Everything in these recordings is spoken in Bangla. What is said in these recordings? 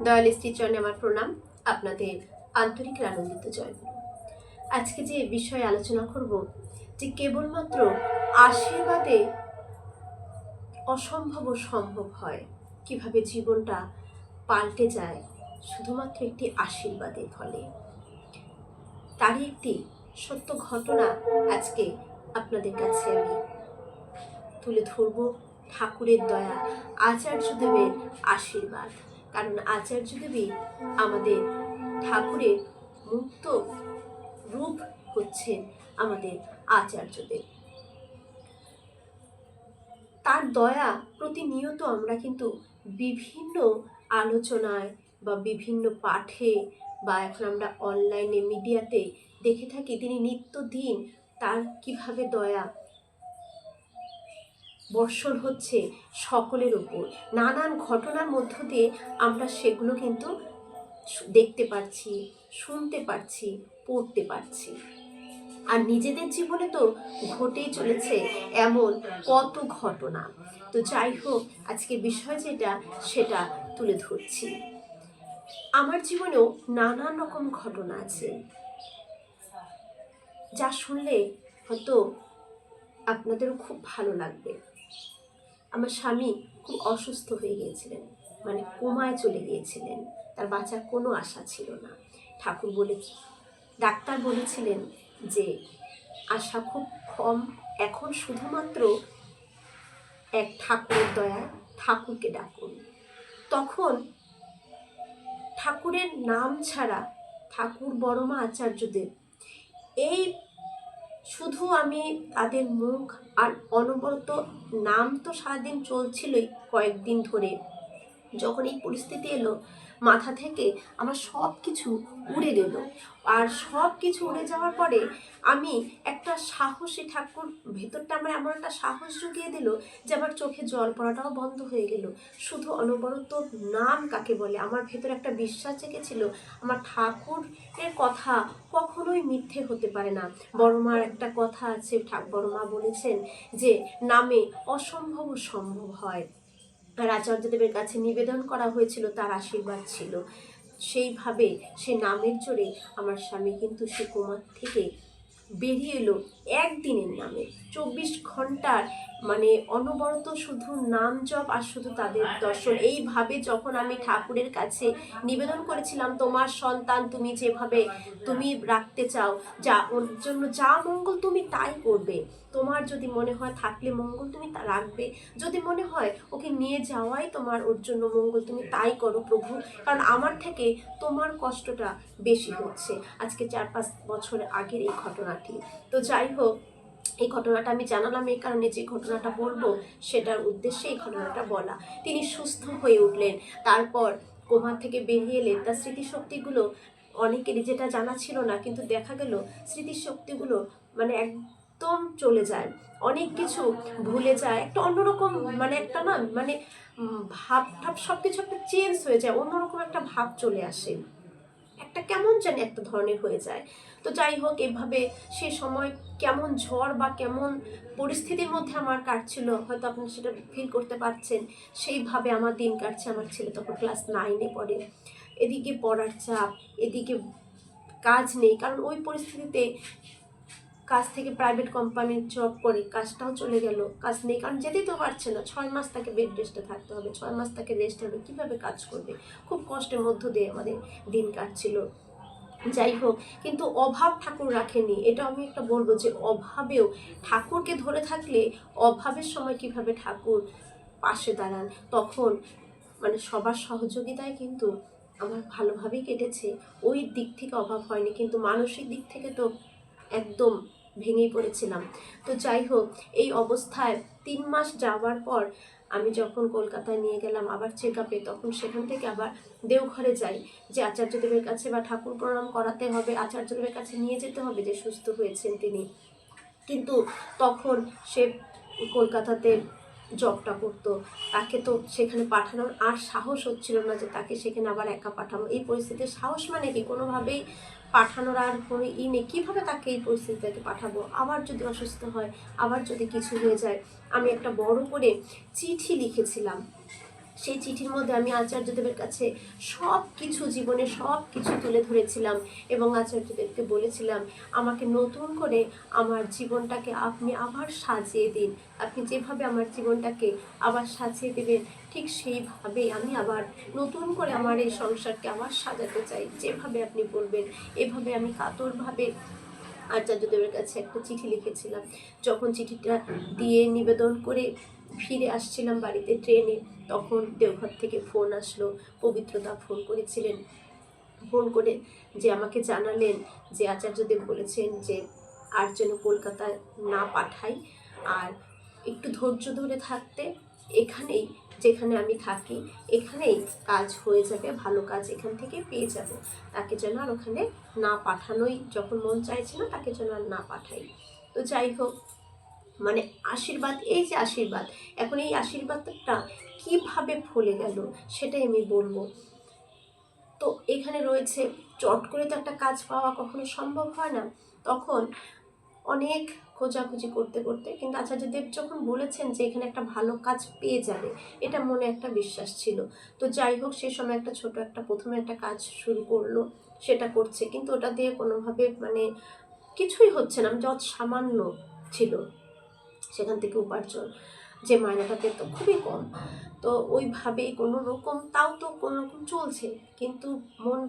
দয়াল শ্রীচরণে আমার প্রণাম। আপনাদের আন্তরিক আনন্দিত জয়গুরু। আজকে যে বিষয়ে আলোচনা করব, যে কেবলমাত্র আশীর্বাদে অসম্ভব সম্ভব হয়, কিভাবে জীবনটা পাল্টে যায় শুধুমাত্র একটি আশীর্বাদের ফলে। তারই একটি সত্য ঘটনা আজকে আপনাদের কাছে আমি তুলে ধরব। ঠাকুরের দয়া, আচার্যদেবের আশীর্বাদ। কারণ আচার্যদেবী আমাদের ঠাকুরের মুক্ত রূপ হচ্ছেন আমাদের আচার্যদেব। তার দয়া প্রতিনিয়ত আমরা কিন্তু বিভিন্ন আলোচনায় বা বিভিন্ন পাঠে বা এখন আমরা অনলাইনে মিডিয়াতে দেখে থাকি। তিনি নিত্যদিন তার কিভাবে দয়া বর্ষণ হচ্ছে সকলের উপর। নানান ঘটনার মধ্য দিয়ে আমরা সেগুলো কিন্তু দেখতে পাচ্ছি, শুনতে পাচ্ছি, পড়তে পারছি। আর নিজেদের জীবনে তো ঘটেই চলেছে এমন কত ঘটনা। তো যাই হোক, আজকের বিষয় যেটা সেটা তুলে ধরছি। আমার জীবনেও নানান রকম ঘটনা আছে, যা শুনলে হয়তো আপনাদেরও খুব ভালো লাগবে। আমার স্বামী খুব অসুস্থ হয়ে গিয়েছিলেন, মানে কোমায় চলে গিয়েছিলেন। তার বাঁচার কোনো আশা ছিল না। ডাক্তার বলেছিলেন যে আশা খুব কম, এখন শুধুমাত্র এক ঠাকুরের দয়া, ঠাকুরকে ডাকুন। তখন ঠাকুরের নাম ছাড়া, ঠাকুর বড়মা আচার্যদেব, এই শুধু আমি তাদের মুখ আর অনবরত নাম তো সারাদিন চলছিলই কয়েকদিন ধরে। যখন এই পরিস্থিতি এলো, মাথা থেকে আমার সব কিছু উড়ে গেল। আর সব কিছু উড়ে যাওয়ার পরে আমি একটা সাহসী, ঠাকুর ভেতরটা আমার এমন একটা সাহস জুগিয়ে দিল যে আমার চোখে জল পড়াটাও বন্ধ হয়ে গেল। শুধু অনবরত নাম কাকে বলে, আমার ভেতরে একটা বিশ্বাস জেগেছিল আমার ঠাকুরের কথা কখনোই মিথ্যে হতে পারে না। বড়মার একটা কথা আছে, বড়মা বলেছেন যে নামে অসম্ভব সম্ভব হয়। আর আচার্যদেবের কাছে নিবেদন করা হয়েছিল, তার আশীর্বাদ ছিল। সেইভাবে সে নামের জোরে আমার স্বামী কিন্তু সে কোমা থেকে বেরিয়ে এলো একদিনের নামে। 24 ঘন্টার মানে অনবরত শুধু নাম জপ আর শুধু তাদের দর্শন। এইভাবে যখন আমি ঠাকুরের কাছে নিবেদন করেছিলাম, তোমার সন্তান তুমি যেভাবে তুমি রাখতে চাও, যা ওর জন্য যা মঙ্গল তুমি তাই করবে। তোমার যদি মনে হয় থাকলে মঙ্গল তুমি তা রাখবে, যদি মনে হয় ওকে নিয়ে যাওয়াই তোমার ওর জন্য মঙ্গল তুমি তাই করো প্রভু, কারণ আমার থেকে তোমার কষ্টটা বেশি হচ্ছে। আজকে 4-5 বছর আগের এই ঘটনাটি। তো যাই হোক, এই ঘটনাটা আমি জানালাম এই কারণে, যে ঘটনাটা বলবো সেটার উদ্দেশ্যে এই ঘটনাটা বলা। তিনি সুস্থ হয়ে উঠলেন, তারপর কোমা থেকে বেরিয়ে এলেন। তার স্মৃতিশক্তিগুলো অনেকেরই যেটা জানা ছিল না, কিন্তু দেখা গেল স্মৃতিশক্তিগুলো মানে একদম চলে যায়, অনেক কিছু ভুলে যায়, একটা অন্যরকম মানে একটা না মানে ভাব ঠাব সব কিছু একটা চেঞ্জ হয়ে যায়, অন্যরকম একটা ভাব চলে আসে, একটা কেমন জানি একটা ধরনের হয়ে যায়। তো যাই হোক, এভাবে সে সময় কেমন ঝড় বা কেমন পরিস্থিতির মধ্যে আমার কাটছিল হয়তো আপনি সেটা ফিল করতে পারছেন। সেইভাবে আমার দিন কাটছে। আমার ছেলে তখন ক্লাস 9-এ পড়ে। এদিকে পড়ার চাপ, এদিকে কাজ নেই, কারণ ওই পরিস্থিতিতে কাজ থেকে প্রাইভেট কোম্পানির জব করে, কাজটাও চলে গেল, কাজ নেই, কারণ যেতেই তো পারছে না। 6 মাস তাকে বেড রেস্টে থাকতে হবে, 6 মাস তাকে রেস্ট হবে, কীভাবে কাজ করবে? খুব কষ্টের মধ্য দিয়ে আমাদের দিন কাটছিল। যাই হোক, কিন্তু অভাব ঠাকুর রাখেনি, এটা আমি একটা বলবো যে অভাবেও ঠাকুরকে ধরে থাকলে অভাবের সময় কিভাবে ঠাকুর পাশে দাঁড়ান। তখন মানে সবার সহযোগিতায় কিন্তু আমার ভালোভাবেই কেটেছে। ওই দিক থেকে অভাব হয়নি, কিন্তু মানসিক দিক থেকে তো একদম ভেঙেই পড়েছিলাম। তো যাই হোক, এই অবস্থায় 3 মাস যাওয়ার পর আমি যখন কলকাতায় নিয়ে গেলাম আবার চেক আপে, তখন সেখান থেকে আবার দেওঘরে যাই যে আচার্যদেবের কাছে বা ঠাকুর প্রণাম করাতে হবে, আচার্যদেবের কাছে নিয়ে যেতে হবে যে সুস্থ হয়েছেন তিনি। কিন্তু তখন সে কলকাতাতে জবটা করতো, তাকে তো সেখানে পাঠানোর আর সাহস হচ্ছিল না যে তাকে সেখানে আবার একা পাঠাবো। এই পরিস্থিতিতে সাহস মানে কি, কোনোভাবেই পাঠানোর আর কোনো নেই। কীভাবে তাকে এই পরিস্থিতিতে পাঠাবো? আবার যদি অসুস্থ হয়, আবার যদি কিছু হয়ে যায়। আমি একটা বড় করে চিঠি লিখেছিলাম, সেই চিঠির মধ্যে আমি আচার্যদেবের কাছে সব কিছু, জীবনে সব কিছু তুলে ধরেছিলাম এবং আচার্যদেবকে বলেছিলাম আমাকে নতুন করে আমার জীবনটাকে আপনি আবার সাজিয়ে দিন। আপনি যেভাবে আমার জীবনটাকে আবার সাজিয়ে দেবেন ঠিক সেইভাবেই আমি আবার নতুন করে আমার এই সংসারকে আবার সাজাতে চাই। যেভাবে আপনি বলবেন এভাবে আমি কাতরভাবে আচার্যদেবের কাছে একটা চিঠি লিখেছিলাম। যখন চিঠিটা দিয়ে নিবেদন করে ফিরে আসছিলাম বাড়িতে ট্রেনে, তখন দেওঘর থেকে ফোন আসলো। পবিত্রদা ফোন করেছিলেন। ফোন করে যে আমাকে জানালেন যে আচার্যদেব বলেছেন যে আর যেন কলকাতায় না পাঠাই, আর একটু ধৈর্য ধরে থাকতে, এখানেই যেখানে আমি থাকি এখানেই কাজ হয়ে যাবে, ভালো কাজ এখান থেকে পেয়ে যাব। তাকে যেন আর ওখানে না পাঠানোই, যখন মন চাইছে না তাকে যেন আর না পাঠাই। তো যাই হোক, মানে আশীর্বাদ, এই যে আশীর্বাদ, এখন এই আশীর্বাদটা কিভাবে ফলে গেল সেটাই আমি বলবো। তো এখানে রয়েছে, চট করে তো একটা কাজ পাওয়া কখনো সম্ভব হয় না। তখন অনেক খোঁজাখুঁজি করতে করতে কিন্তু আচার্যদেব যখন বলেছেন যে এখানে একটা ভালো কাজ পেয়ে যাবে, এটা মনে একটা বিশ্বাস ছিল। তো যাই হোক, সে সময় একটা ছোট একটা প্রথমে একটা কাজ শুরু করলো, সেটা করছে, কিন্তু ওটা দিয়ে কোনোভাবে মানে কিছুই হচ্ছে না। যত সামান্য ছিল সেখান থেকে উপার্জন, যে মায়নাটা পেত খুবই কম। তো ওইভাবেই কোনো রকম, তাও তো কোনো রকম চলছে, কিন্তু মন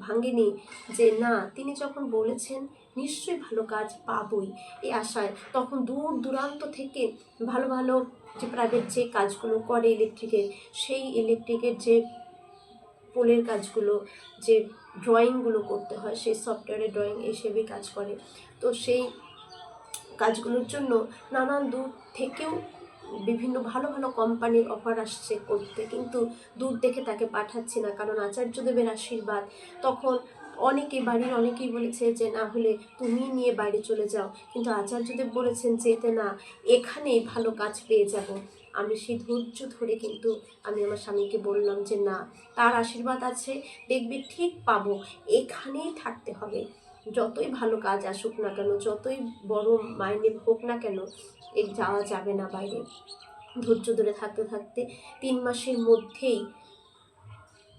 ভাঙেনি যে না, তিনি যখন বলেছেন নিশ্চয়ই ভালো কাজ পাবই এই আশায়। তখন দূর দূরান্ত থেকে ভালো ভালো যে প্রাইভেট যে কাজগুলো করে ইলেকট্রিকের, সেই ইলেকট্রিকের যে পোলের কাজগুলো, যে ড্রয়িংগুলো করতে হয়, সেই সফটওয়্যারে ড্রয়িং হিসেবে কাজ করে। তো সেই কাজগুলোর জন্য নানান দূর থেকেও বিভিন্ন ভালো ভালো কোম্পানির অফার আসছে করতে, কিন্তু দূর দেখে তাকে পাঠাচ্ছি না, কারণ আচার্যদেবের আশীর্বাদ। তখন বাড়ির অনেকেই বলেছে যে না হলে তুমি নিয়ে বাইরে চলে যাও, কিন্তু আচার্যদেব বলেছেন যেতে না, এখানেই ভালো কাজ পেয়ে যাব। আমি সেই ধৈর্য ধরে কিন্তু আমি আমার স্বামীকে বললাম যে না, তার আশীর্বাদ আছে, দেখবি ঠিক পাবো, এখানেই থাকতে হবে। যতই ভালো কাজ আসুক না কেন, যতই বড় মাইনে হোক না কেন, যাওয়া যাবে না বাইরে। ধৈর্য ধরে থাকতে থাকতে 3 মাসের মধ্যেই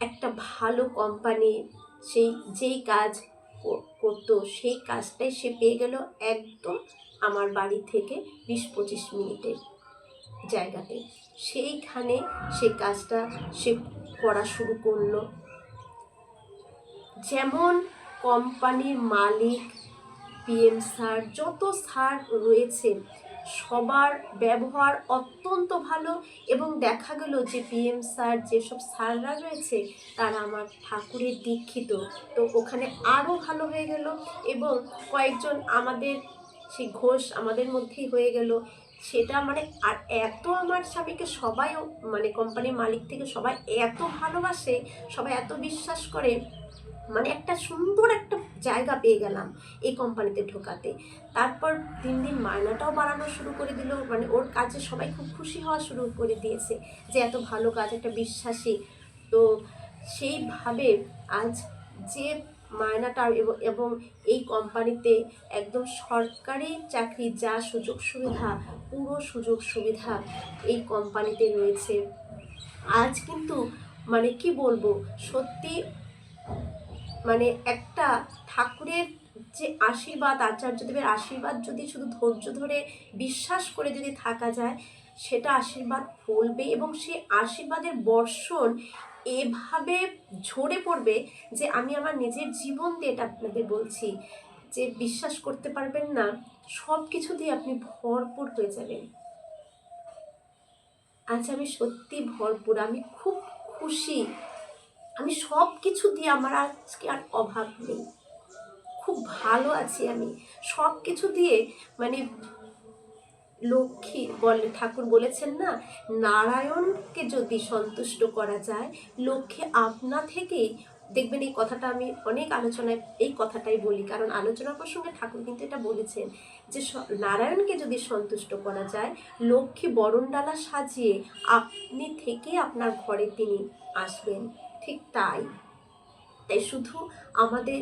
একটা ভালো কোম্পানি, যেই কাজ করতো সেই কাজটাই সে পেয়ে গেল, একদম আমার বাড়ি থেকে 20-25 মিনিটের জায়গাতে। সেইখানে সে কাজটা সে করা শুরু করলো। যেমন কোম্পানির মালিক, পিএম স্যার, যত স্যার রয়েছে সবার ব্যবহার অত্যন্ত ভালো, এবং দেখা গেল যে পিএম স্যার, যেসব স্যাররা রয়েছে তারা আমার ঠাকুরের দীক্ষিত। তো ওখানে আরও ভালো হয়ে গেল, এবং কয়েকজন আমাদের সেই ঘোষ আমাদের মধ্যেই হয়ে গেল। সেটা মানে আর এত আমার স্বামীকে সবাই, মানে কোম্পানির মালিক থেকে সবাই এত ভালোবাসে, সবাই এত বিশ্বাস করে, মানে একটা সুন্দর একটা জায়গা পেয়ে গেলাম এই কোম্পানিতে ঢোকাতে। তারপর দিন দিন মায়নাটাও বাড়ানো শুরু করে দিল, মানে ওর কাজে সবাই খুব খুশি হওয়া শুরু করে দিয়েছে যে এত ভালো কাজ, একটা বিশ্বাসী। তো সেইভাবে আজ যে মায়নাটা এবং এই কোম্পানিতে একদম সরকারি চাকরি, যা সুযোগ সুবিধা, পুরো সুযোগ সুবিধা এই কোম্পানিতে রয়েছে। আজ কিন্তু মানে কি বলবো, সত্যি মানে একটা ঠাকুরের যে আশীর্বাদ, আচার্যদেবের আশীর্বাদ, যদি শুধু ধৈর্য ধরে বিশ্বাস করে যদি থাকা যায়, সেটা আশীর্বাদ ফলবে, এবং সেই আশীর্বাদের বর্ষণ এভাবে ঝরে পড়বে যে আমি আমার নিজের জীবন দিয়ে এটা আপনাদের বলছি, যে বিশ্বাস করতে পারবেন না, সব কিছু দিয়ে আপনি ভরপুর হয়ে যাবেন। আজ আমি সত্যি ভরপুর, আমি খুব খুশি, আমি সব কিছু দিয়ে আমার আজকে আর অভাব নেই, খুব ভালো আছি আমি সব কিছু দিয়ে। মানে লক্ষ্মী বলে, ঠাকুর বলেছেন না, নারায়ণকে যদি সন্তুষ্ট করা যায়, লক্ষ্মী আপনা থেকেই, দেখবেন এই কথাটা আমি অনেক আলোচনায় এই কথাটাই বলি, কারণ আলোচনার প্রসঙ্গে ঠাকুর কিন্তু এটা বলেছেন যে নারায়ণকে যদি সন্তুষ্ট করা যায়, লক্ষ্মী বরণডালা সাজিয়ে আপনি থেকে আপনার ঘরে তিনি আসবেন। ঠিক তাই শুধু আমাদের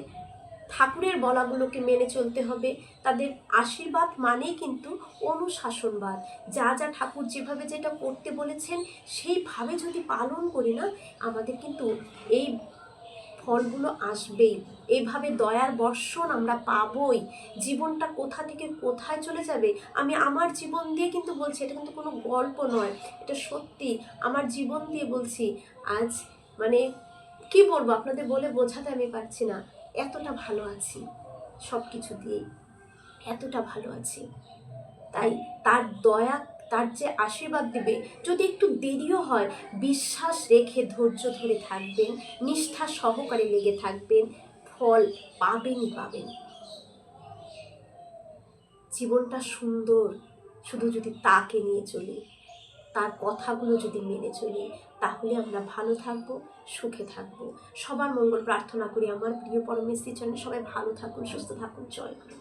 ঠাকুরের বলাগুলোকে মেনে চলতে হবে। তাদের আশীর্বাদ মানেই কিন্তু অনুশাসনবাদ। যা যা ঠাকুর যেভাবে যেটা করতে বলেছেন সেইভাবে যদি পালন করি না, আমাদের কিন্তু এই ফলগুলো আসবেই। এইভাবে দয়ার বর্ষণ আমরা পাবই। জীবনটা কোথা থেকে কোথায় চলে যাবে, আমি আমার জীবন দিয়ে কিন্তু বলছি, এটা কিন্তু কোনো গল্প নয়, এটা সত্যি আমার জীবন দিয়ে বলছি। আজ মানে কি বলবো, আপনাদের বলে বোঝাতে আমি পারছি না, এতটা ভালো আছি সব কিছু দিয়েই, এতটা ভালো আছি। তাই তার দয়া, তার যে আশীর্বাদ দেবে, যদি একটু দেরিও হয়, বিশ্বাস রেখে ধৈর্য ধরে থাকবেন, নিষ্ঠা সহকারে লেগে থাকবেন, ফল পাবেনই পাবেন। জীবনটা সুন্দর শুধু যদি তাকে নিয়ে চলি, তার কথাগুলো যদি মেনে চলি, তাহলে আমরা ভালো থাকবো, সুখে থাকবো। সবার মঙ্গল প্রার্থনা করি। আমার প্রিয় পরমেশ্বরী চরণে সবাই ভালো থাকুন, সুস্থ থাকুন। জয় গুরু।